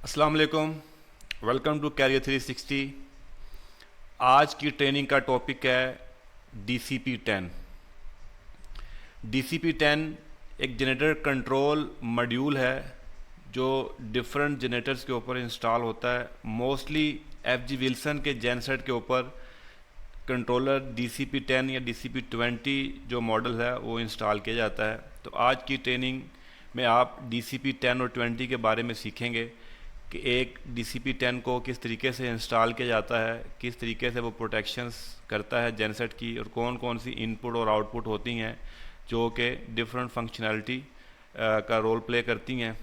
अस्सलाम वालेकुम। Welcome to career 360। आज की ट्रेनिंग का टॉपिक है DCP-10। DCP-10 एक जनरेटर कंट्रोल मॉड्यूल है जो डिफरेंट जनरेटर्स के ऊपर इंस्टॉल होता है। मोस्टली FG विल्सन के जेनसेट के ऊपर कंट्रोलर DCP-10 या DCP-20 जो मॉडल है वो इंस्टॉल किया जाता है। तो आज की ट्रेनिंग में आप DCP-10 और 20 के बारे में सीखेंगे कि एक DCP-10 को किस तरीके से इंस्टॉल किया जाता है, किस तरीके से वो प्रोटेक्शंस करता है जेनसेट की, और कौन कौन सी इनपुट और आउटपुट होती हैं जो कि डिफरेंट फंक्शनैलिटी का रोल प्ले करती हैं,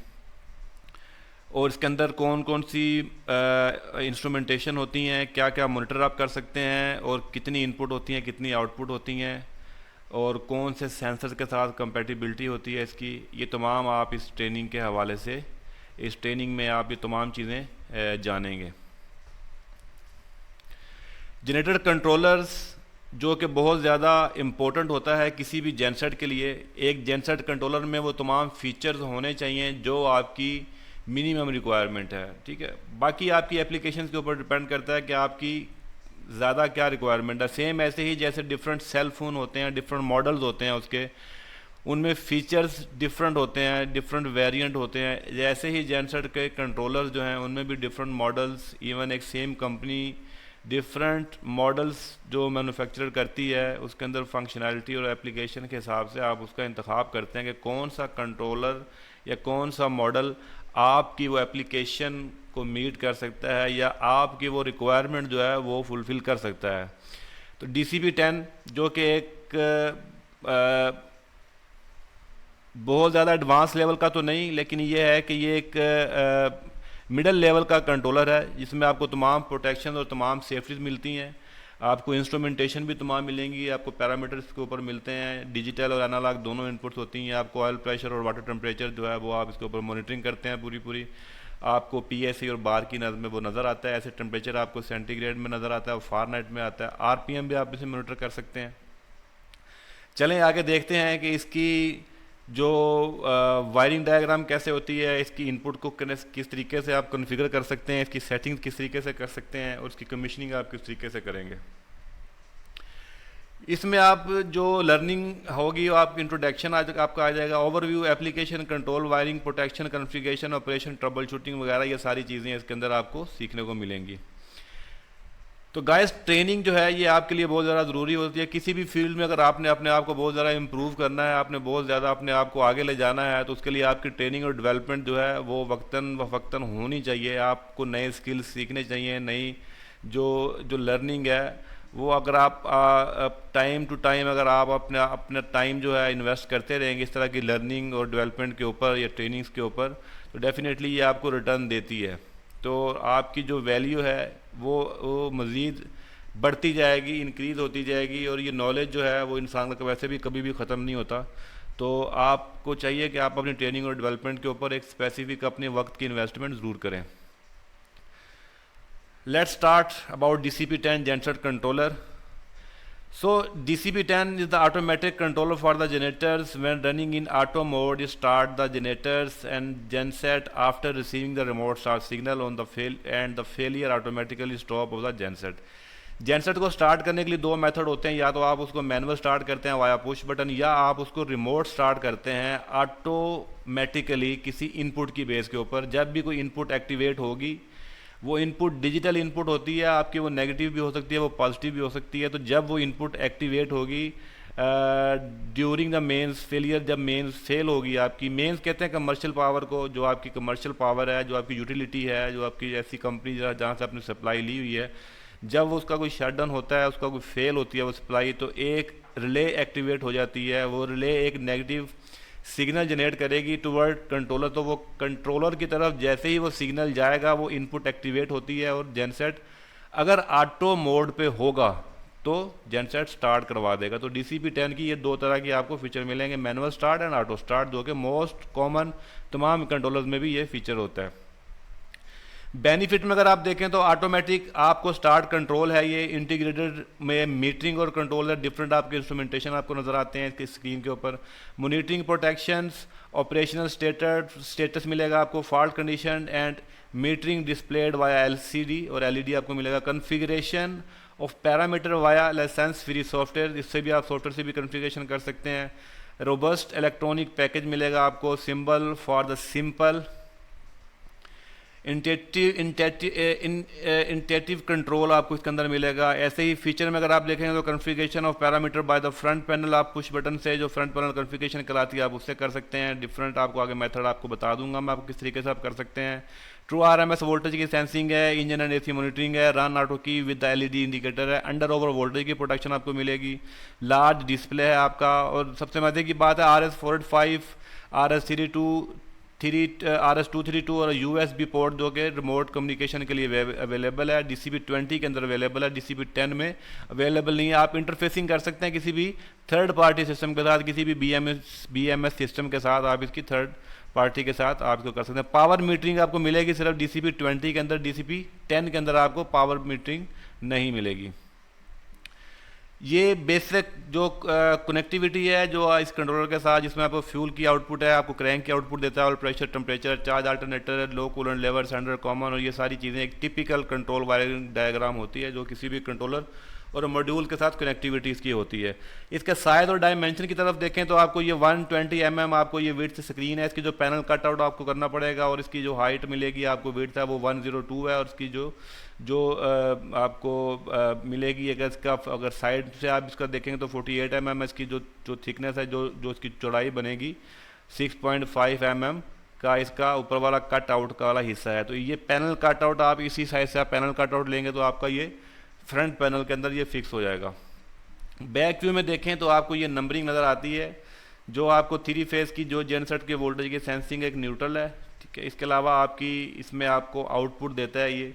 और इसके अंदर कौन कौन सी इंस्ट्रूमेंटेशन होती हैं, क्या क्या मॉनिटर आप कर सकते हैं, और कितनी इनपुट होती हैं, कितनी आउटपुट होती हैं, और कौन से सेंसर के साथ कंपैटिबिलिटी होती है इसकी। ये तमाम आप इस ट्रेनिंग के हवाले से, इस ट्रेनिंग में आप ये तमाम चीज़ें जानेंगे। जनरेटर कंट्रोलर्स जो कि बहुत ज़्यादा इम्पोर्टेंट होता है किसी भी जेनसेट के लिए। एक जेनसेट कंट्रोलर में वो तमाम फीचर्स होने चाहिए जो आपकी मिनिमम रिक्वायरमेंट है, ठीक है। बाकी आपकी एप्लीकेशंस के ऊपर डिपेंड करता है कि आपकी ज़्यादा क्या रिक्वायरमेंट है। सेम ऐसे ही जैसे डिफरेंट सेल फ़ोन होते हैं, डिफरेंट मॉडल्स होते हैं उसके, उनमें फ़ीचर्स डिफरेंट होते हैं, डिफरेंट वेरिएंट होते हैं। जैसे ही जेनसेट के कंट्रोलर्स जो हैं उनमें भी डिफरेंट मॉडल्स, इवन एक सेम कंपनी डिफरेंट मॉडल्स जो मैन्युफैक्चरर करती है उसके अंदर फंक्शनैलिटी और एप्लीकेशन के हिसाब से आप उसका इंतखाब करते हैं कि कौन सा कंट्रोलर या कौन सा मॉडल आपकी वो एप्लीकेशन को मीट कर सकता है या आपकी वो रिक्वायरमेंट जो है वो फुलफ़िल कर सकता है। तो DCP-10 जो कि एक बहुत ज़्यादा एडवांस लेवल का तो नहीं, लेकिन ये है कि ये एक मिडल लेवल का कंट्रोलर है जिसमें आपको तमाम प्रोटेक्शन और तमाम सेफ्टीज मिलती हैं। आपको इंस्ट्रूमेंटेशन भी तमाम मिलेंगी, आपको पैरामीटर्स के ऊपर मिलते हैं, डिजिटल और एनालॉग दोनों इनपुट्स होती हैं। आपको ऑयल प्रेशर और वाटर टेम्परेचर जो है वो आप इसके ऊपर मॉनिटरिंग करते हैं पूरी। आपको PSI और बार की नज़र में वो नज़र आता है। ऐसे टेम्परेचर आपको सेंटीग्रेड में नज़र आता है और फारेनहाइट में आता है। RPM भी आप इसे मॉनिटर कर सकते हैं। चलें आगे देखते हैं कि इसकी जो वायरिंग डायग्राम कैसे होती है, इसकी इनपुट को किस तरीके से आप कॉन्फ़िगर कर सकते हैं, इसकी सेटिंग्स किस तरीके से कर सकते हैं, और इसकी कमीशनिंग आप किस तरीके से करेंगे। इसमें आप जो लर्निंग होगी वो आपकी इंट्रोडक्शन आज आपका आ जाएगा, overview, application control, wiring, protection, configuration, operation, trouble shooting वगैरह, ये सारी चीज़ें इसके अंदर आपको सीखने को मिलेंगी। तो गाइस ट्रेनिंग जो है ये आपके लिए बहुत ज़्यादा ज़रूरी होती है। किसी भी फील्ड में अगर आपने अपने आप को बहुत ज़्यादा इम्प्रूव करना है, आपने बहुत ज़्यादा अपने आप को आगे ले जाना है, तो उसके लिए आपकी ट्रेनिंग और डेवलपमेंट जो है वो वक्तन फ़वक्तन होनी चाहिए। आपको नए स्किल्स सीखने चाहिए, नई जो लर्निंग है वो अगर आप टाइम टू टाइम अगर आप अपना टाइम जो है इन्वेस्ट करते रहेंगे इस तरह की लर्निंग और डेवलपमेंट के ऊपर या ट्रेनिंग्स के ऊपर, तो डेफिनेटली ये आपको रिटर्न देती है। तो आपकी जो वैल्यू है वो मज़ीद बढ़ती जाएगी, इंक्रीज़ होती जाएगी, और ये नॉलेज जो है वो इंसान का वैसे भी कभी भी ख़त्म नहीं होता। तो आपको चाहिए कि आप अपनी ट्रेनिंग और डेवलपमेंट के ऊपर एक स्पेसिफिक अपने वक्त की इन्वेस्टमेंट ज़रूर करें। Let's start about DCP-10 genset controller. So DCP-10 is the automatic controller for the generators. When running in auto mode, you start the generators and genset after receiving the remote start signal on the failure automatically stop of the genset. Genset को start करने के लिए दो method होते हैं, या तो आप उसको मैनुअल स्टार्ट करते हैं वाया पुश बटन, या आप उसको रिमोट स्टार्ट करते हैं ऑटोमेटिकली किसी इनपुट की बेस के ऊपर। जब भी कोई इनपुट एक्टिवेट होगी, वो इनपुट डिजिटल इनपुट होती है आपकी, वो नेगेटिव भी हो सकती है, वो पॉजिटिव भी हो सकती है। तो जब वो इनपुट एक्टिवेट होगी ड्यूरिंग द मेंस फेलियर, जब मेंस फेल होगी आपकी, मेंस कहते हैं कमर्शियल पावर को, जो आपकी कमर्शियल पावर है, जो आपकी यूटिलिटी है, जो आपकी ऐसी कंपनी जहाँ से आपने सप्लाई ली हुई है, जब वो उसका कोई शटडाउन होता है, उसका कोई फेल होती है वो सप्लाई, तो एक रिले एक्टिवेट हो जाती है। वो रिले एक नेगेटिव सिग्नल जनरेट करेगी टुवर्ड कंट्रोलर। तो वो कंट्रोलर की तरफ जैसे ही वो सिग्नल जाएगा वो इनपुट एक्टिवेट होती है, और जेनसेट अगर ऑटो मोड पे होगा तो जेनसेट स्टार्ट करवा देगा। तो DCP-10 की ये दो तरह की आपको फीचर मिलेंगे, manual start and auto start, जो कि मोस्ट कॉमन तमाम कंट्रोलर्स में भी ये फीचर होता है। बेनिफिट में अगर आप देखें तो ऑटोमेटिक आपको स्टार्ट कंट्रोल है, ये इंटीग्रेटेड में मीटरिंग और कंट्रोल है, डिफरेंट आपके इंस्ट्रूमेंटेशन आपको नज़र आते हैं इसकी स्क्रीन के ऊपर। मॉनिटरिंग प्रोटेक्शंस, ऑपरेशनल स्टेटस मिलेगा आपको, fault condition and metering displayed via LCD और एलईडी आपको मिलेगा। Configuration of parameter via licence free software, इससे भी आप सॉफ्टवेयर से भी कॉन्फ़िगरेशन कर सकते हैं। रोबस्ट इलेक्ट्रॉनिक पैकेज मिलेगा आपको, symbol for the simple. Intuitive control आपको इसके अंदर मिलेगा। ऐसे ही फीचर में अगर आप देखेंगे तो configuration of parameter by the front panel, आप पुश बटन से जो फ्रंट पैनल कॉन्फ़िगरेशन कराती है आप उससे कर सकते हैं। डिफरेंट आपको आगे मेथड आपको बता दूंगा मैं आपको किस तरीके से आप कर सकते हैं। ट्रू आरएमएस वोल्टेज की सेंसिंग है, इंजन एंड एसी मॉनिटरिंग है, रन ऑटो की विद द एलईडी इंडिकेटर है, अंडर ओवर वोल्टेज की प्रोटेक्शन आपको मिलेगी, लार्ज डिस्प्ले है आपका। और सबसे मजे की बात है RS485, RS232 और USB पोर्ट जो कि रिमोट कम्युनिकेशन के लिए अवेलेबल है। DCP-20 के अंदर अवेलेबल है, DCP-10 में अवेलेबल नहीं है। आप इंटरफेसिंग कर सकते हैं किसी भी थर्ड पार्टी सिस्टम के साथ, किसी भी BMS सिस्टम के साथ, आप इसकी थर्ड पार्टी के साथ आप इसको कर सकते हैं। पावर मीटरिंग आपको मिलेगी सिर्फ DCP-20 के अंदर, DCP-10 के अंदर आपको पावर मीटरिंग नहीं मिलेगी। ये बेसिक जो कनेक्टिविटी है जो इस कंट्रोलर के साथ, जिसमें आपको फ्यूल की आउटपुट है, आपको क्रैंक की आउटपुट देता है, और प्रेशर, टेम्परेचर, चार्ज अल्टरनेटर, लो कूलेंट लेवल, स्टैंडर्ड कॉमन, और ये सारी चीज़ें एक टिपिकल कंट्रोल वायरिंग डायग्राम होती है जो किसी भी कंट्रोलर और मॉड्यूल के साथ कनेक्टिविटी इसकी होती है। इसके साइज और डायमेंशन की तरफ देखें तो आपको ये 120 mm आपको ये विड्थ स्क्रीन है, इसकी जो पैनल कटआउट आपको करना पड़ेगा, और इसकी जो हाइट मिलेगी आपको विड्थ है वो 102 है, और इसकी जो आपको मिलेगी अगर साइड से आप इसका देखेंगे तो 48 mm इसकी जो थिकनेस है, जो इसकी चौड़ाई बनेगी 6.5 mm का इसका ऊपर वाला कट आउट का वाला हिस्सा है। तो ये पैनल कट आउट आप इसी साइज से आप पैनल कट आउट लेंगे तो आपका ये फ्रंट पैनल के अंदर ये फिक्स हो जाएगा। बैक व्यू में देखें तो आपको ये नंबरिंग नज़र आती है, जो आपको 3 फेज़ की जो जेनसेट के वोल्टेज की सेंसिंग एक न्यूट्रल है, ठीक है। इसके अलावा आपकी इसमें आपको आउटपुट देता है ये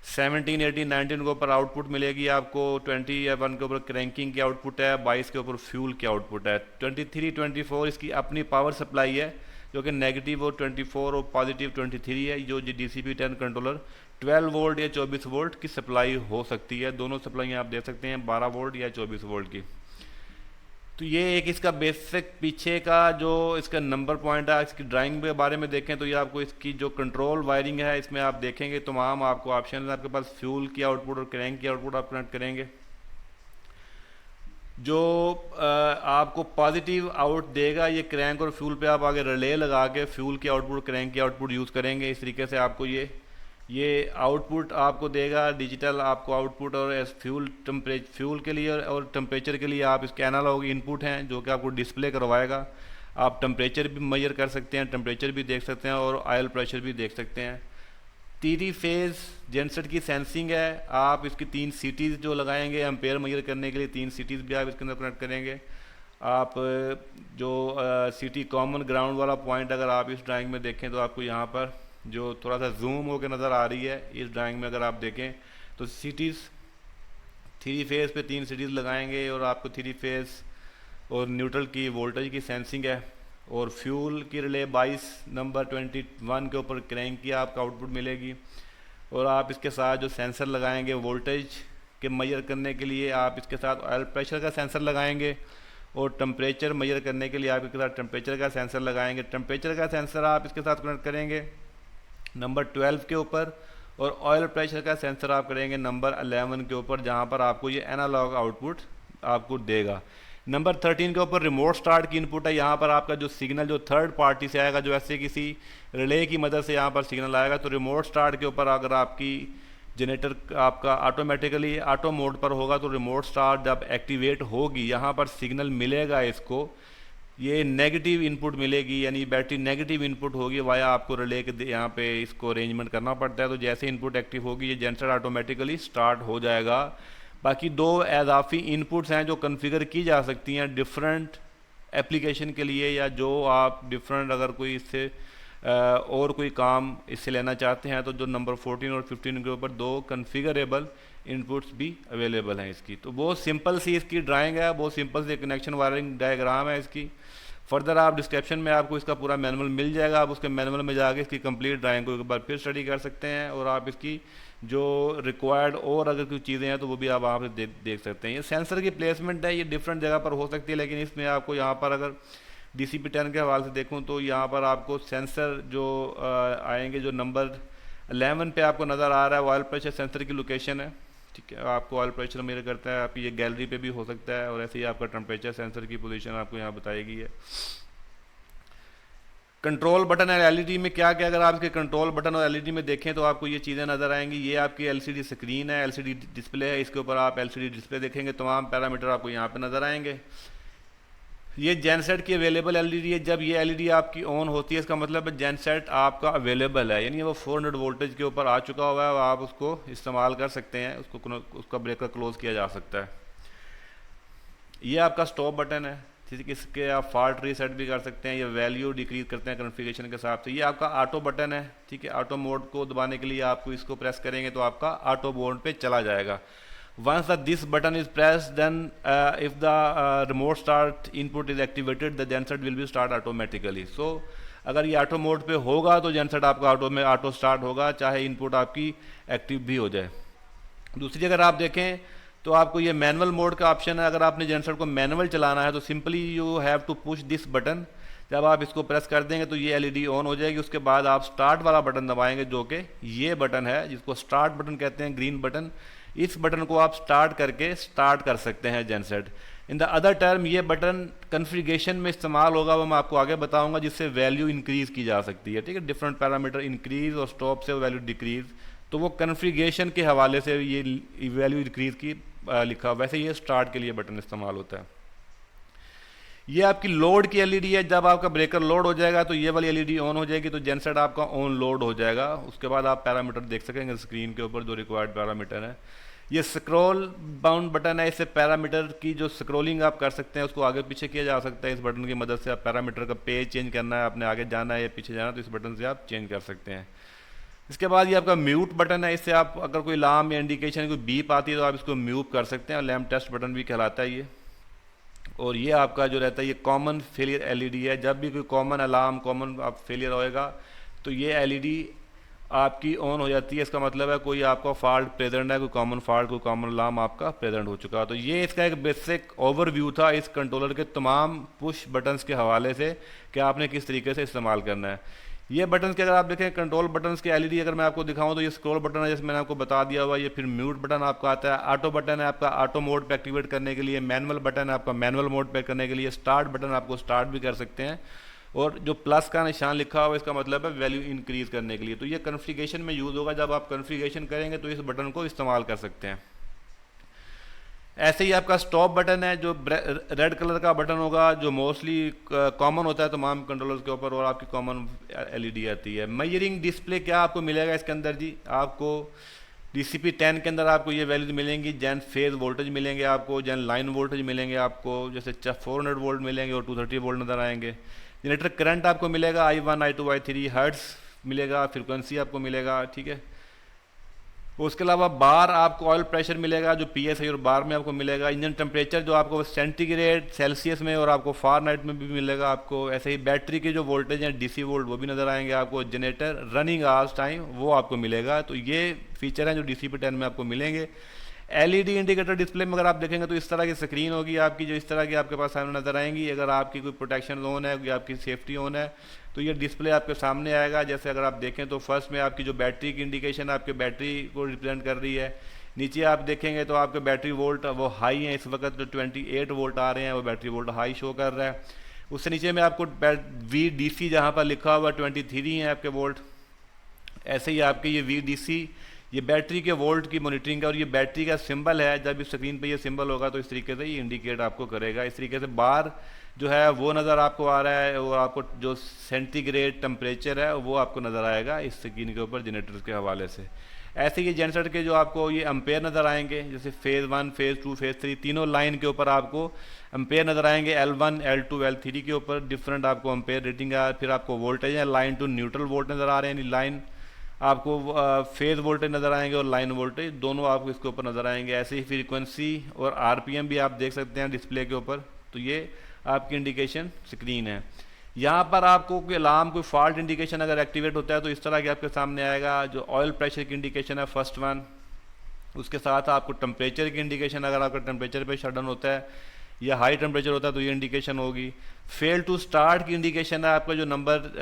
17, 18, 19 के ऊपर आउटपुट मिलेगी आपको, 21 के ऊपर क्रैंकिंग की आउटपुट है, 22 के ऊपर फ्यूल की आउटपुट है, 23, 24 इसकी अपनी पावर सप्लाई है जो कि नेगेटिव और 24 और पॉजिटिव 23 है। जो DCP-10 कंट्रोलर 12 वोल्ट या 24 वोल्ट की सप्लाई हो सकती है, दोनों सप्लाई आप दे सकते हैं, 12 वोल्ट या 24 वोल्ट की। तो ये एक इसका बेसिक पीछे का जो इसका नंबर पॉइंट है। इसकी ड्राइंग के बारे में देखें तो ये आपको इसकी जो कंट्रोल वायरिंग है इसमें आप देखेंगे तमाम आपको ऑप्शन है आपके पास, फ्यूल की आउटपुट और क्रैंक की आउटपुट आप कनेक्ट करेंगे। जो आपको पॉजिटिव आउट देगा ये क्रैंक और फ्यूल पे आप आगे रिले लगा के फ्यूल की आउटपुट क्रैंक की आउटपुट यूज़ करेंगे। इस तरीके से आपको ये आउटपुट आपको देगा डिजिटल आपको आउटपुट, और फ्यूल के लिए और टेम्परेचर के लिए आप इसके एनालॉग इनपुट हैं जो कि आपको डिस्प्ले करवाएगा। आप टेम्परेचर भी मेजर कर सकते हैं, टेम्परेचर भी देख सकते हैं, और ऑयल प्रेशर भी देख सकते हैं। 3 फेज़ जेनसेट की सेंसिंग है, आप इसकी 3 सीटीज़ जो लगाएंगे एम्पेयर मेजर करने के लिए, 3 सीटीज़ भी आप इसके अंदर कनेक्ट करेंगे। आप जो सीटी कॉमन ग्राउंड वाला पॉइंट अगर आप इस ड्राइंग में देखें तो आपको यहाँ पर जो थोड़ा सा जूम होकर नज़र आ रही है इस ड्राइंग में, अगर आप देखें तो सीटीज़ 3 फेज़ पे 3 सीटीज़ लगाएंगे, और आपको 3 फेज़ और न्यूट्रल की वोल्टेज की सेंसिंग है, और फ्यूल की रिले 22 नंबर 21 के ऊपर क्रैंक की आपका आउटपुट मिलेगी। और आप इसके साथ जो सेंसर लगाएंगे वोल्टेज के मेजर करने के लिए, आप इसके साथ ऑयल प्रेशर का सेंसर लगाएंगे, और टेम्परेचर मेजर करने के लिए आप इसके साथ टेम्परेचर का सेंसर लगाएंगे। टेम्परेचर का सेंसर आप इसके साथ कनेक्ट करेंगे नंबर 12 के ऊपर, और ऑयल प्रेशर का सेंसर आप करेंगे नंबर 11 के ऊपर, जहां पर आपको ये एनालॉग आउटपुट आपको देगा। नंबर 13 के ऊपर रिमोट स्टार्ट की इनपुट है, यहाँ पर आपका जो सिग्नल जो थर्ड पार्टी से आएगा, जो ऐसे किसी रिले की मदद से यहाँ पर सिग्नल आएगा, तो रिमोट स्टार्ट के ऊपर अगर आपकी जनरेटर आपका ऑटोमेटिकली ऑटो मोड पर होगा तो रिमोट स्टार्ट जब एक्टिवेट होगी यहाँ पर सिग्नल मिलेगा इसको, ये नेगेटिव इनपुट मिलेगी, यानी बैटरी नेगेटिव इनपुट होगी वाया आपको रिले के यहाँ पे इसको अरेंजमेंट करना पड़ता है। तो जैसे इनपुट एक्टिव होगी ये जेनरेटर ऑटोमेटिकली स्टार्ट हो जाएगा। बाकी 2 इजाफी इनपुट्स हैं जो कॉन्फ़िगर की जा सकती हैं डिफरेंट एप्लीकेशन के लिए, या जो आप डिफरेंट अगर कोई इससे और कोई काम इससे लेना चाहते हैं तो जो नंबर 14 और 15 के ऊपर 2 कॉन्फ़िगरेबल इनपुट्स भी अवेलेबल हैं इसकी। तो बहुत सिंपल सी इसकी ड्राइंग है, बहुत सिंपल सी कनेक्शन वायरिंग डायग्राम है इसकी। फर्दर आप डिस्क्रिप्शन में आपको इसका पूरा मैनुअल मिल जाएगा, आप उसके मैनुअल में जाके इसकी कंप्लीट ड्राइंग को एक बार फिर स्टडी कर सकते हैं, और आप इसकी जो रिक्वायर्ड और अगर कुछ चीज़ें हैं तो वो भी आप वहाँ पे देख सकते हैं। ये सेंसर की प्लेसमेंट है, ये डिफरेंट जगह पर हो सकती है, लेकिन इसमें आपको यहाँ पर अगर DCP-10 के हवाले से देखूँ तो यहाँ पर आपको सेंसर जो आएंगे, जो नंबर 11 पे आपको नज़र आ रहा है, ऑयल प्रेशर सेंसर की लोकेशन है, ठीक है। आपको ऑयल प्रेशर मेजर करता है, आपकी ये गैलरी पे भी हो सकता है, और ऐसे ही आपका टेम्परेचर सेंसर की पोजीशन आपको यहाँ बताएगी है। कंट्रोल बटन और एलईडी में क्या क्या, अगर आप इसके कंट्रोल बटन और एलईडी में देखें तो आपको ये चीज़ें नज़र आएंगी। ये आपकी एलसीडी स्क्रीन है, एलसीडी डिस्प्ले है, इसके ऊपर आप एलसीडी डिस्प्ले देखेंगे, तमाम पैरामीटर आपको यहाँ पे नज़र आएंगे। ये जेनसेट की अवेलेबल एलईडी है, जब ये एलईडी आपकी ऑन होती है इसका मतलब है जेनसेट आपका अवेलेबल है, यानी वो 400 वोल्टेज के ऊपर आ चुका हुआ है, आप उसको इस्तेमाल कर सकते हैं, उसका ब्रेकर क्लोज किया जा सकता है। ये आपका स्टॉप बटन है, ठीक है, इसके आप फॉल्ट रीसेट भी कर सकते हैं, ये वैल्यू डिक्रीज करते हैं कॉन्फ़िगरेशन के हिसाब से। ये आपका ऑटो बटन है, ठीक है, ऑटो मोड को दबाने के लिए आपको इसको प्रेस करेंगे तो आपका ऑटो मोड पे चला जाएगा। Once this button is pressed, then if the remote start input is activated, the genset will be start automatically. So अगर ये ऑटो मोड पे होगा तो जेनसेट आपका ऑटो स्टार्ट होगा, चाहे इनपुट आपकी एक्टिव भी हो जाए। दूसरी अगर आप देखें तो आपको ये मैनुअल मोड का ऑप्शन है, अगर आपने जेनसेट को मैनुअल चलाना है तो simply you have to push this button, जब आप इसको प्रेस कर देंगे तो ये एलईडी ऑन हो जाएगी। उसके बाद आप स्टार्ट वाला बटन दबाएंगे, जो कि ये बटन है जिसको स्टार्ट बटन कहते हैं, ग्रीन बटन। इस बटन को आप स्टार्ट करके स्टार्ट कर सकते हैं genset. In the other term ये बटन कॉन्फ़िगरेशन में इस्तेमाल होगा, वो मैं आपको आगे बताऊंगा, जिससे वैल्यू इंक्रीज की जा सकती है, ठीक है, डिफरेंट पैरामीटर इंक्रीज और स्टॉप से वैल्यू डिक्रीज, तो वो कॉन्फ़िगरेशन के हवाले से ये वैल्यू इंक्रीज की लिखा। वैसे ये स्टार्ट के लिए बटन इस्तेमाल होता है। ये आपकी लोड की एलईडी है, जब आपका ब्रेकर लोड हो जाएगा तो ये वाली एलईडी ऑन हो जाएगी, तो जेनसेट आपका ऑन लोड हो जाएगा। उसके बाद आप पैरामीटर देख सकेंगे स्क्रीन के ऊपर, जो रिक्वायर्ड पैरामीटर है। ये स्क्रॉल बाउंड बटन है, इससे पैरामीटर की जो स्क्रॉलिंग आप कर सकते हैं उसको आगे पीछे किया जा सकता है। इस बटन की मदद से आप पैरामीटर का पेज चेंज करना है, आपने आगे जाना है या पीछे जाना है, तो इस बटन से आप चेंज कर सकते हैं। इसके बाद ये आपका म्यूट बटन है, इससे आप अगर कोई अलार्म या इंडिकेशन कोई बीप आती है तो आप इसको म्यूट कर सकते हैं, और लैम्प टेस्ट बटन भी कहलाता है ये। और ये आपका जो रहता है ये कॉमन फेलियर एलईडी है, जब भी कोई कॉमन अलार्म कॉमन आप फेलियर होएगा तो ये एलईडी आपकी ऑन हो जाती है। इसका मतलब है कोई आपका फॉल्ट प्रेजेंट है, कोई कॉमन फॉल्ट, कोई कॉमन अलार्म आपका प्रेजेंट हो चुका है। तो ये इसका एक बेसिक ओवरव्यू था इस कंट्रोलर के तमाम पुश बटन्स के हवाले से कि आपने किस तरीके से इस्तेमाल करना है। ये बटन्स के अगर आप देखें कंट्रोल बटन्स के एलईडी अगर मैं आपको दिखाऊं तो ये स्क्रॉल बटन है, जैसे मैंने आपको बता दिया हुआ। ये फिर म्यूट बटन आपका आता है, ऑटो बटन है आपका ऑटो मोड पे एक्टिवेट करने के लिए, मैनुअल बटन है आपका मैनुअल मोड पे करने के लिए, स्टार्ट बटन आपको स्टार्ट भी कर सकते हैं, और जो प्लस का निशान लिखा हुआ इसका मतलब है वैल्यू इंक्रीज करने के लिए। तो ये कॉन्फ़िगरेशन में यूज़ होगा, जब आप कॉन्फ़िगरेशन करेंगे तो इस बटन को इस्तेमाल कर सकते हैं। ऐसे ही आपका स्टॉप बटन है, जो रेड कलर का बटन होगा, जो मोस्टली कॉमन होता है तमाम कंट्रोलर्स के ऊपर, और आपकी कॉमन एलईडी आती है। मेजरिंग डिस्प्ले क्या आपको मिलेगा इसके अंदर जी, आपको DCP-10 के अंदर आपको ये वैल्यूज मिलेंगी, जैन फेज वोल्टेज मिलेंगे आपको, जैन लाइन वोल्टेज मिलेंगे आपको, जैसे 400 वोल्ट मिलेंगे और 230 वोल्ट नज़र आएंगे। जनरेटर करंट आपको मिलेगा I1 I2 I3 हर्ट्स मिलेगा, फ्रिक्वेंसी आपको मिलेगा, ठीक है। उसके अलावा बार आपको ऑयल प्रेशर मिलेगा, जो PSI और बार में आपको मिलेगा। इंजन टेम्परेचर जो आपको सेंटीग्रेड सेल्सियस में और आपको फारेनहाइट में भी मिलेगा आपको। ऐसे ही बैटरी के जो वोल्टेज हैं DC वोल्ट वो भी नज़र आएंगे आपको। जनरेटर रनिंग आवर्स टाइम वो आपको मिलेगा। तो ये फीचर हैं जो DCP-10 में आपको मिलेंगे। LED इंडिकेटर डिस्प्ले में अगर आप देखेंगे तो इस तरह की स्क्रीन होगी आपकी, जो इस तरह की आपके पास सामने नज़र आएंगी। अगर आपकी कोई प्रोटेक्शन ऑन है, कोई आपकी सेफ्टी ऑन है, तो ये डिस्प्ले आपके सामने आएगा। जैसे अगर आप देखें तो फर्स्ट में आपकी जो बैटरी की इंडिकेशन आपके बैटरी को रिप्रेजेंट कर रही है। नीचे आप देखेंगे तो आपके बैटरी वोल्ट वो हाई हैं, इस वक्त जो 28 वोल्ट आ रहे हैं वो बैटरी वोल्ट हाई शो कर रहा है। उससे नीचे में आपको VDC जहाँ पर लिखा हुआ 23 हैं आपके वोल्ट। ऐसे ही आपके ये VDC ये बैटरी के वोल्ट की मॉनिटरिंग है, और ये बैटरी का सिंबल है। जब इस स्क्रीन पे ये सिंबल होगा तो इस तरीके से ये इंडिकेट आपको करेगा। इस तरीके से बार जो है वो नज़र आपको आ रहा है, और आपको जो सेंटीग्रेड टेम्परेचर है वो आपको नज़र आएगा इस स्क्रीन के ऊपर जनरेटर के हवाले से। ऐसे ही जेनसेट के जो आपको ये एम्पेयर नज़र आएंगे, जैसे फेज़ 1 फेज़ 2 फेज़ 3 तीनों लाइन के ऊपर आपको एम्पेयर नज़र आएंगे। L1 L2 L3 के ऊपर डिफरेंट आपको एम्पेयर रेटिंग है। फिर आपको वोल्टेज है, लाइन टू न्यूट्रल वोल्ट नज़र आ रहे हैं, यानी लाइन आपको फेज़ वोल्टेज नज़र आएंगे और लाइन वोल्टेज दोनों आपको इसके ऊपर नज़र आएंगे। ऐसे ही फ्रीक्वेंसी और RPM भी आप देख सकते हैं डिस्प्ले के ऊपर। तो ये आपकी इंडिकेशन स्क्रीन है। यहाँ पर आपको कोई अलार्म, कोई फॉल्ट इंडिकेशन अगर एक्टिवेट होता है तो इस तरह के आपके सामने आएगा। जो ऑयल प्रेशर की इंडिकेशन है फर्स्ट वन, उसके साथ आपको टेम्परेचर की इंडिकेशन, अगर आपका टेम्परेचर पे शट डाउन होता है या हाई टेम्परेचर होता है तो ये इंडिकेशन होगी। फेल टू स्टार्ट की इंडिकेशन है आपका जो नंबर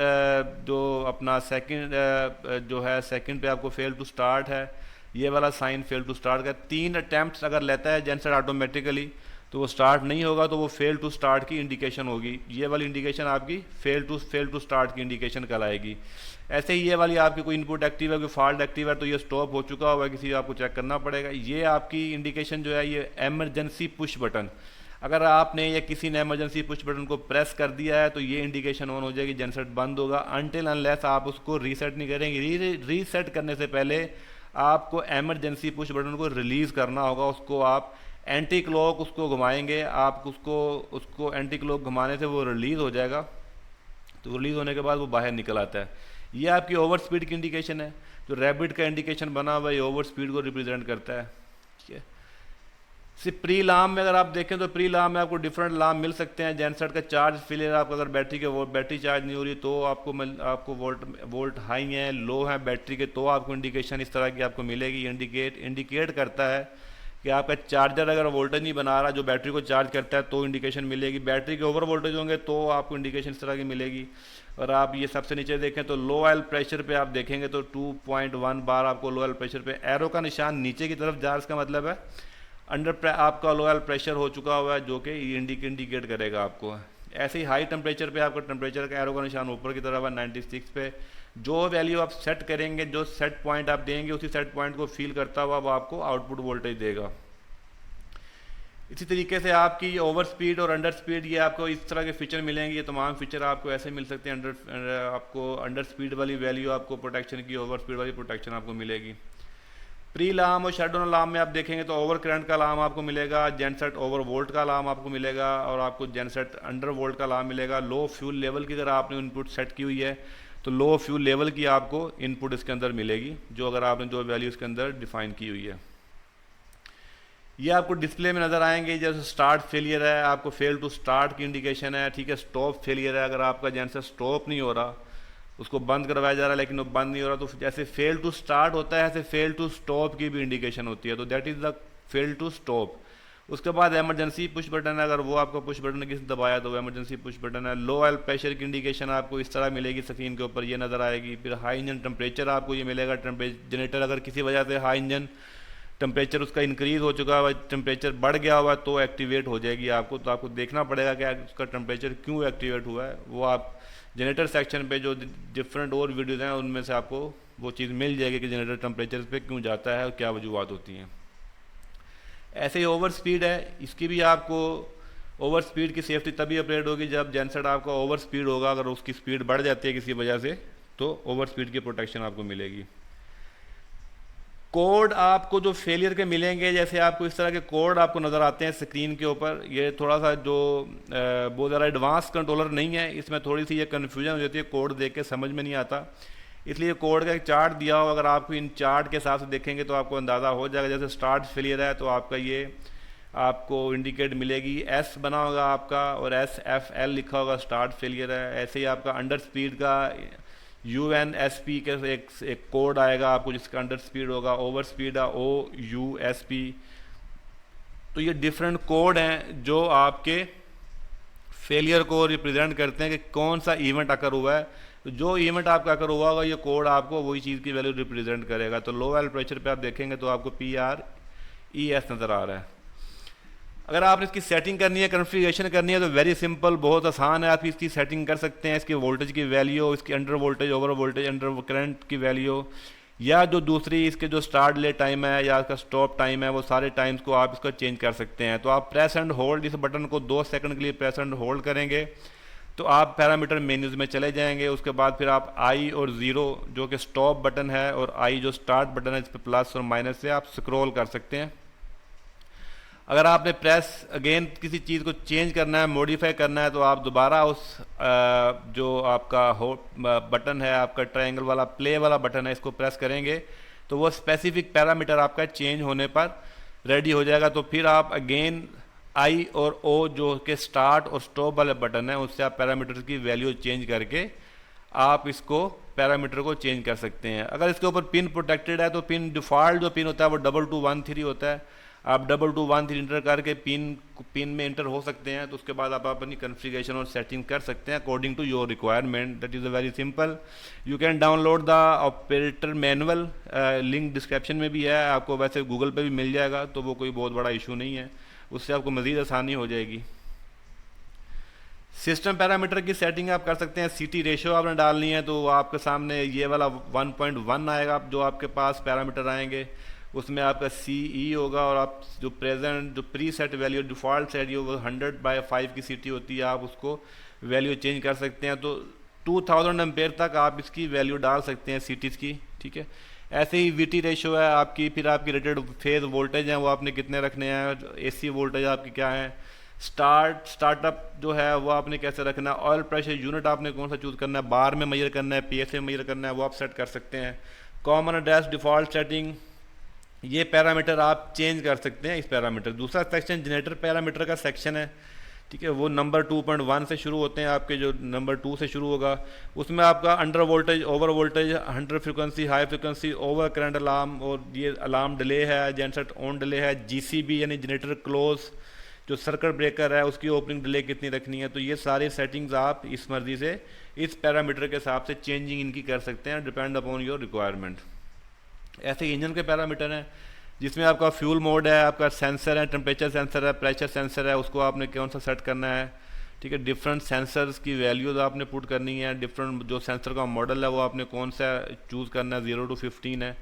जो अपना सेकंड जो है सेकंड पे आपको फेल टू स्टार्ट है, ये वाला साइन फेल टू स्टार्ट का। 3 अटैम्प्ट्स अगर लेता है जेनसेट ऑटोमेटिकली तो वो स्टार्ट नहीं होगा, तो वो फेल टू स्टार्ट की इंडिकेशन होगी। ये वाली इंडिकेशन आपकी फेल टू स्टार्ट की इंडिकेशन कहलाएगी। ऐसे ही ये वाली आपकी कोई इनपुट एक्टिव है, कोई फॉल्ट एक्टिव है तो ये स्टॉप हो चुका हुआ है, किसी आपको चेक करना पड़ेगा। ये आपकी इंडिकेशन जो है ये एमरजेंसी पुश बटन, अगर आपने या किसी ने एमरजेंसी पुश बटन को प्रेस कर दिया है तो ये इंडिकेशन ऑन हो जाएगी, जेनसेट बंद होगा अनटिल अनलेस आप उसको रीसेट नहीं करेंगे। रीसेट करने से पहले आपको एमरजेंसी पुश बटन को रिलीज़ करना होगा। उसको आप एंटी क्लॉक उसको घुमाएंगे, आप उसको एंटी क्लॉक घुमाने से वो रिलीज़ हो जाएगा। तो रिलीज़ होने के बाद वो बाहर निकल आता है। ये आपकी ओवर स्पीड की इंडिकेशन है। जो रैबिट का इंडिकेशन बना हुआ है ये ओवर स्पीड को रिप्रेजेंट करता है। ठीक है, सिर्फ प्री अलार्म में अगर आप देखें तो प्री अलार्म में आपको डिफरेंट अलार्म मिल सकते हैं। जेनसेट का चार्ज फेलियर, आपका अगर बैटरी चार्ज नहीं हो रही तो आपको वोल्ट हाई हैं, लो है बैटरी के, तो आपको इंडिकेशन इस तरह की आपको मिलेगी। इंडिकेट करता है कि आपका चार्जर अगर वोल्टेज नहीं बना रहा जो बैटरी को चार्ज करता है तो इंडिकेशन मिलेगी। बैटरी के ओवर वोल्टेज होंगे तो आपको इंडिकेशन इस तरह की मिलेगी। और आप ये सबसे नीचे देखें तो लो ऑयल प्रेशर पे आप देखेंगे तो 2.1 बार आपको लो ऑयल प्रेशर पे एरो का निशान नीचे की तरफ जा, इसका मतलब है आपका लो ऑयल प्रेशर हो चुका हुआ है, जो कि इंडिकेट करेगा आपको। ऐसे ही हाई टेम्परेचर पे आपका टेम्परेचर का एरो का निशान ऊपर की तरफ है 96 पे। जो वैल्यू आप सेट करेंगे, जो सेट पॉइंट आप देंगे, उसी सेट पॉइंट को फील करता हुआ वो आपको आउटपुट वोल्टेज देगा। इसी तरीके से आपकी ओवर स्पीड और अंडर स्पीड, ये आपको इस तरह के फीचर मिलेंगे। ये तमाम फीचर आपको ऐसे मिल सकते हैं। आपको अंडर स्पीड वाली वैल्यू आपको प्रोटेक्शन की, ओवर स्पीड वाली प्रोटेक्शन आपको मिलेगी। प्री अलार्म और शट डाउन अलार्म में आप देखेंगे तो ओवर करंट का अलार्म आपको मिलेगा, जेनसेट ओवर वोल्ट का अलार्म आपको मिलेगा और आपको जेनसेट अंडर वोल्ट का अलार्म मिलेगा। लो फ्यूल लेवल की अगर आपने इनपुट सेट की हुई है तो लो फ्यूल लेवल की आपको इनपुट इसके अंदर मिलेगी, जो अगर आपने जो वैल्यू इसके अंदर डिफाइन की हुई है। ये आपको डिस्प्ले में नज़र आएंगे। जैसे स्टार्ट फेलियर है, आपको फेल टू स्टार्ट की इंडिकेशन है। ठीक है, स्टॉप फेलियर है, अगर आपका जेनसेट स्टॉप नहीं हो रहा, उसको बंद करवाया जा रहा है लेकिन वो बंद नहीं हो रहा, तो जैसे फेल टू स्टार्ट होता है ऐसे फेल टू स्टॉप की भी इंडिकेशन होती है। तो that is the fail to stop. उसके बाद एमरजेंसी पुश बटन है, अगर वो आपका पुश बटन किसी दबाया तो वो एमरजेंसी पुश बटन है। लो ऑयल प्रेशर की इंडिकेशन आपको इस तरह मिलेगी, स्क्रीन के ऊपर ये नज़र आएगी। फिर हाई इंजन टेम्परेचर आपको ये मिलेगा। जनरेटर अगर किसी वजह से हाई इंजन टेम्परेचर उसका इंक्रीज़ हो चुका हुआ, टेम्परेचर बढ़ गया हुआ तो एक्टिवेट हो जाएगी आपको। तो आपको देखना पड़ेगा कि उसका टेम्परेचर क्यों एक्टिवेट हुआ है। वो आप जनरेटर सेक्शन पे जो डिफरेंट और वीडियोज़ हैं उनमें से आपको वो चीज़ मिल जाएगी कि जनरेटर टेम्परेचर पे क्यों जाता है और क्या वजूहत होती हैं। ऐसे ही ओवर स्पीड है, इसकी भी आपको ओवर स्पीड की सेफ्टी तभी अपग्रेड होगी जब जेनसेट आपका ओवर स्पीड होगा। अगर उसकी स्पीड बढ़ जाती है किसी वजह से तो ओवर स्पीड की प्रोटेक्शन आपको मिलेगी। कोड आपको जो फेलियर के मिलेंगे, जैसे आपको इस तरह के कोड आपको नज़र आते हैं स्क्रीन के ऊपर। ये थोड़ा सा जो बहुत ज़्यादा एडवांस कंट्रोलर नहीं है, इसमें थोड़ी सी ये कन्फ्यूजन हो जाती है, कोड देख के समझ में नहीं आता। इसलिए कोड का एक चार्ट दिया हो, अगर आपको इन चार्ट के हिसाब से देखेंगे तो आपको अंदाज़ा हो जाएगा। जैसे स्टार्ट फेलियर है तो आपका ये आपको इंडिकेट मिलेगी, एस बना होगा आपका और SFL लिखा होगा, स्टार्ट फेलियर है। ऐसे ही आपका अंडर स्पीड का UNSP के एक कोड आएगा आपको जिसका अंडर स्पीड होगा। ओवर स्पीड है OUSP। तो ये डिफरेंट कोड हैं जो आपके फेलियर को रिप्रेजेंट करते हैं कि कौन सा इवेंट अकर हुआ है। तो जो इवेंट आपका अकर हुआ होगा ये कोड आपको वही चीज़ की वैल्यू रिप्रेजेंट करेगा। तो लो ऑयल प्रेशर पे आप देखेंगे तो आपको PRES नज़र आ रहा है। अगर आपने इसकी सेटिंग करनी है, कॉन्फ़िगरेशन करनी है तो वेरी सिंपल, बहुत आसान है। आप इसकी सेटिंग कर सकते हैं, इसकी वोल्टेज की वैल्यू, इसकी under voltage, over voltage, under current की वैल्यू, या जो दूसरी इसके जो स्टार्ट ले टाइम है या इसका स्टॉप टाइम है, वो सारे टाइम्स को आप इसको चेंज कर सकते हैं। तो आप प्रेस एंड होल्ड, इस बटन को 2 सेकंड के लिए प्रेस एंड होल्ड करेंगे तो आप पैरामीटर मेन्यूज़ में चले जाएंगे। उसके बाद फिर आप I और 0 जो कि स्टॉप बटन है और I जो स्टार्ट बटन है, इस पर प्लस और माइनस से आप स्क्रॉल कर सकते हैं। अगर आपने प्रेस अगेन किसी चीज़ को चेंज करना है, मॉडिफाई करना है, तो आप दोबारा उस जो आपका बटन है, आपका ट्रायंगल वाला प्ले वाला बटन है, इसको प्रेस करेंगे तो वो स्पेसिफिक पैरामीटर आपका चेंज होने पर रेडी हो जाएगा। तो फिर आप अगेन आई और ओ जो कि स्टार्ट और स्टॉप वाले बटन है, उससे आप पैरामीटर की वैल्यू चेंज करके आप इसको पैरामीटर को चेंज कर सकते हैं। अगर इसके ऊपर पिन प्रोटेक्टेड है तो पिन डिफ़ॉल्ट जो पिन होता है वो 2213 होता है। आप 2213 इंटर करके पिन में इंटर हो सकते हैं, तो उसके बाद आप अपनी कॉन्फ़िगरेशन और सेटिंग कर सकते हैं according to your requirement. That is a very simple. You can download the operator manual, link description में भी है, आपको वैसे गूगल पे भी मिल जाएगा, तो वो कोई बहुत बड़ा इशू नहीं है, उससे आपको मज़ीद आसानी हो जाएगी। सिस्टम पैरामीटर की सेटिंग आप कर सकते हैं। सीटी रेशियो आपने डालनी है तो आपके सामने ये वाला 1.1 आएगा, जो आपके पास पैरामीटर आएंगे, उसमें आपका CE होगा, और आप जो प्रेजेंट जो pre set value default set वो 100/5 की सीटी होती है, आप उसको वैल्यू चेंज कर सकते हैं। तो 2000 एम्पेयर तक आप इसकी वैल्यू डाल सकते हैं सीटीज़ की, ठीक है। ऐसे ही VT रेशियो है आपकी, फिर आपकी रेटेड फेज वोल्टेज हैं वो आपने कितने रखने हैं, AC वोल्टेज आपकी क्या है, स्टार्टअप जो है वो आपने कैसे रखना है, ऑयल प्रेशर यूनिट आपने कौन सा चूज़ करना है, बार में मेजर करना है, PSI में मेजर करना है, वो आप सेट कर सकते हैं। कॉमन एड्रेस डिफ़ॉल्ट सेटिंग, ये पैरामीटर आप चेंज कर सकते हैं इस पैरामीटर। दूसरा सेक्शन जनरेटर पैरामीटर का सेक्शन है, ठीक है, वो नंबर 2.1 से शुरू होते हैं आपके, जो नंबर 2 से शुरू होगा उसमें आपका under voltage, over voltage, 100 frequency, high frequency, over current alarm, और ये अलार्म डिले है, जेनसेट ऑन डिले है, GCB यानी जनरेटर क्लोज, जो सर्किट ब्रेकर है उसकी ओपनिंग डिले कितनी रखनी है। तो ये सारी सेटिंग्स आप इस मर्जी से इस पैरामीटर के हिसाब से चेंजिंग इनकी कर सकते हैं, डिपेंड अपॉन योर रिक्वायरमेंट। ऐसे ही इंजन के पैरामीटर हैं, जिसमें आपका फ्यूल मोड है, आपका सेंसर है, टेम्परेचर सेंसर है, प्रेशर सेंसर है, उसको आपने कौन सा सेट करना है, ठीक है। डिफरेंट सेंसर्स की वैल्यूज आपने पुट करनी है, डिफरेंट जो सेंसर का मॉडल है वो आपने कौन सा चूज़ करना है, 0 to 15 है,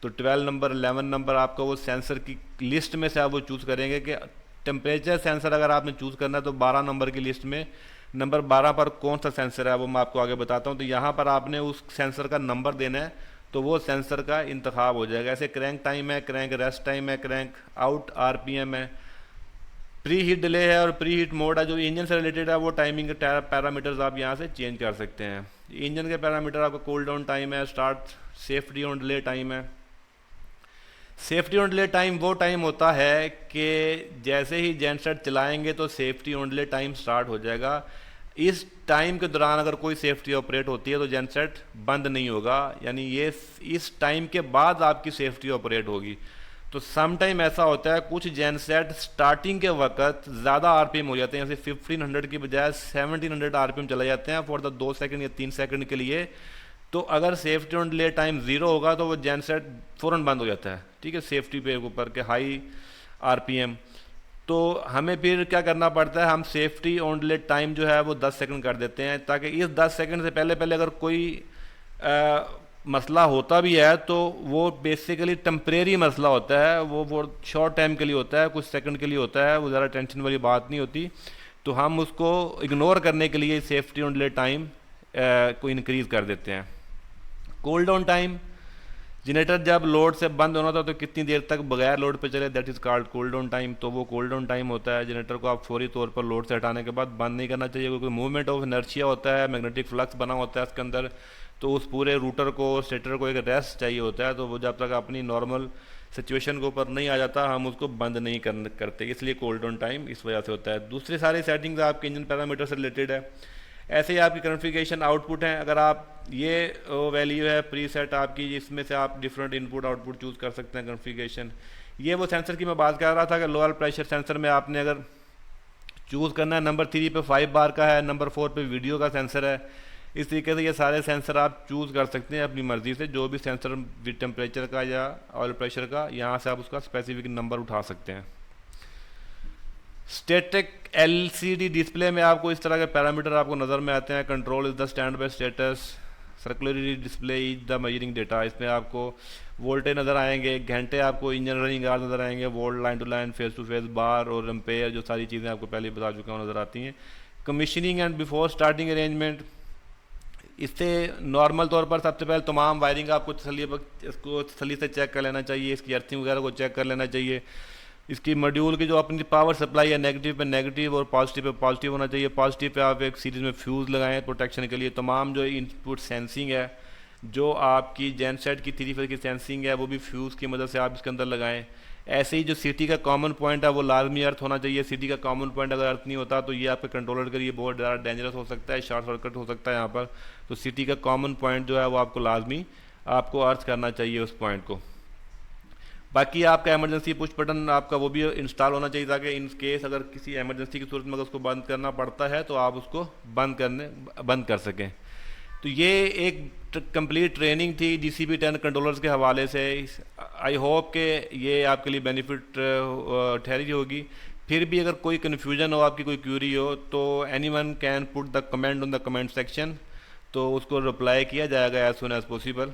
तो 12 नंबर 11 नंबर आपका वो सेंसर की लिस्ट में से आप वो चूज़ करेंगे। कि टेम्परेचर सेंसर अगर आपने चूज़ करना है तो 12 नंबर की लिस्ट में नंबर 12 पर कौन सा सेंसर है वो मैं आपको आगे बताता हूँ। तो यहाँ पर आपने उस सेंसर का नंबर देना है, तो वो सेंसर का इंतखाब हो जाएगा। ऐसे क्रैंक टाइम है, क्रैंक रेस्ट टाइम है, क्रैंक आउट RPM है, प्री हीट डिले है और प्री हीट मोड है। जो इंजन से रिलेटेड है वो टाइमिंग के पैरामीटर्स आप यहाँ से चेंज कर सकते हैं। इंजन के पैरामीटर आपका कूल डाउन टाइम है, start safety on delay time है। सेफ्टी ऑन डिले टाइम वो टाइम होता है कि जैसे ही जेनसेट चलाएंगे तो safety on delay time start हो जाएगा। इस टाइम के दौरान अगर कोई सेफ्टी ऑपरेट होती है तो जेनसेट बंद नहीं होगा, यानी ये इस टाइम के बाद आपकी सेफ्टी ऑपरेट होगी। तो सम टाइम ऐसा होता है कुछ जेनसेट स्टार्टिंग के वक्त ज़्यादा RPM हो जाते हैं, जैसे 1500 की बजाय 1700 RPM चले जाते हैं फॉर द 2 सेकंड या 3 सेकंड के लिए। तो अगर सेफ्टी ऑन डिले टाइम 0 होगा तो वो जेनसेट फ़ौरन बंद हो जाता है, ठीक है, सेफ्टी पे ऊपर के हाई RPM। तो हमें फिर क्या करना पड़ता है, हम सेफ्टी ऑन डिले टाइम जो है वो 10 सेकंड कर देते हैं, ताकि इस 10 सेकंड से पहले पहले अगर कोई मसला होता भी है तो वो बेसिकली टेम्परेरी मसला होता है, वो शॉर्ट टाइम के लिए होता है, कुछ सेकंड के लिए होता है, वो ज़्यादा टेंशन वाली बात नहीं होती। तो हम उसको इग्नोर करने के लिए सेफ्टी ऑन डिले टाइम को इनक्रीज़ कर देते हैं। कूल डाउन टाइम, जनरेटर जब लोड से बंद होना था तो कितनी देर तक बगैर लोड पे चले, that is called cool down time. तो वो कूल डाउन टाइम होता है, जनरेटर को आप फौरी तौर पर लोड से हटाने के बाद बंद नहीं करना चाहिए, क्योंकि मूवमेंट ऑफ इनर्शिया होता है, मैग्नेटिक फ्लक्स बना होता है इसके अंदर, तो उस पूरे रूटर को, स्टेटर को एक रेस्ट चाहिए होता है। तो वो जब तक अपनी नॉर्मल सिचुएशन के ऊपर नहीं आ जाता हम उसको बंद नहीं करते, इसलिए कूल डाउन टाइम इस वजह से होता है। दूसरी सारी सेटिंग्स आपके इंजन पैरामीटर से रिलेटेड है। ऐसे ही आपकी कॉन्फ़िगरेशन आउटपुट हैं, अगर आप ये वैल्यू है प्री सेट आपकी, जिसमें से आप डिफरेंट इनपुट आउटपुट चूज़ कर सकते हैं कॉन्फ़िगरेशन। ये वो सेंसर की मैं बात कर रहा था कि लोअर प्रेशर सेंसर में आपने अगर चूज़ करना है, नंबर 3 पे 5 बार का है, नंबर 4 पे वीडियो का सेंसर है। इस तरीके से ये सारे सेंसर आप चूज़ कर सकते हैं अपनी मर्ज़ी से, जो भी सेंसर विद टेम्परेचर का या ऑयल प्रेशर का, यहाँ से आप उसका स्पेसिफिक नंबर उठा सकते हैं। स्टैटिक LCD डिस्प्ले में आपको इस तरह के पैरामीटर आपको नज़र में आते हैं। Control is the stand by status, circular display is the measuring data. इसमें आपको वोल्टेज नज़र आएंगे, घंटे आपको इंजन रनिंग आवर्स नज़र आएंगे, volt, line to line, face to face, bar और एम्पेयर, जो सारी चीज़ें आपको पहले बता चुका हूँ नज़र आती हैं। Commissioning and before starting arrangement, इससे नॉर्मल तौर पर सबसे पहले तमाम वायरिंग आपको तसल्ली से चेक कर लेना चाहिए, इसकी अर्थिंग वगैरह को चेक कर लेना चाहिए। इसकी मॉड्यूल की जो अपनी पावर सप्लाई है, नेगेटिव पे नेगेटिव और पॉजिटिव पे पॉजिटिव होना चाहिए। पॉजिटिव पे आप एक सीरीज़ में फ्यूज़ लगाएं प्रोटेक्शन के लिए। तमाम जो इनपुट सेंसिंग है, जो आपकी जेनसेट की 3 फेज की सेंसिंग है, वो भी फ्यूज़ की मदद से आप इसके अंदर लगाएं। ऐसे ही जो सिटी का कॉमन पॉइंट है वो लाजमी अर्थ होना चाहिए। सिटी का कॉमन पॉइंट अगर अर्थ नहीं होता तो ये आपके कंट्रोलर के लिए बहुत ज़्यादा डेंजरस हो सकता है, शॉर्ट सर्किट हो सकता है यहाँ पर। तो सिटी का कॉमन पॉइंट जो है वो आपको लाजमी आपको अर्थ करना चाहिए उस पॉइंट को। बाकी आपका एमरजेंसी पुश बटन आपका वो भी इंस्टॉल होना चाहिए ताकि इन केस अगर किसी एमरजेंसी की सूरत में अगर उसको बंद करना पड़ता है तो आप उसको बंद कर सकें। तो ये एक कंप्लीट ट्रेनिंग थी DCP-10 कंट्रोलर्स के हवाले से। आई होप कि ये आपके लिए बेनिफिट ठहरी होगी। फिर भी अगर कोई कन्फ्यूजन हो, आपकी कोई क्यूरी हो, तो anyone can put the comment on the comment section, तो उसको रिप्लाई किया जाएगा एज सुन एज पॉसिबल।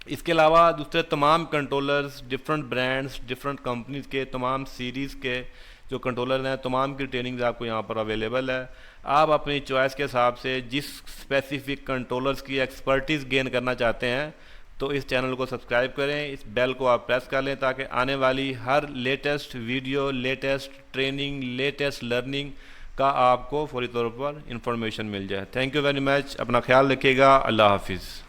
इसके अलावा दूसरे तमाम controllers, different brands, different companies के तमाम सीरीज़ के जो कंट्रोलर हैं, तमाम की ट्रेनिंग्स आपको यहाँ पर अवेलेबल है। आप अपनी चॉइस के हिसाब से जिस स्पेसिफिक कंट्रोलर्स की एक्सपर्टीज़ गेन करना चाहते हैं तो इस चैनल को सब्सक्राइब करें, इस बेल को आप प्रेस कर लें ताकि आने वाली हर latest video, latest training, latest learning का आपको फौरी तौर पर इंफॉर्मेशन मिल जाए। Thank you very much. अपना ख्याल रखिएगा। अल्लाह हाफिज़।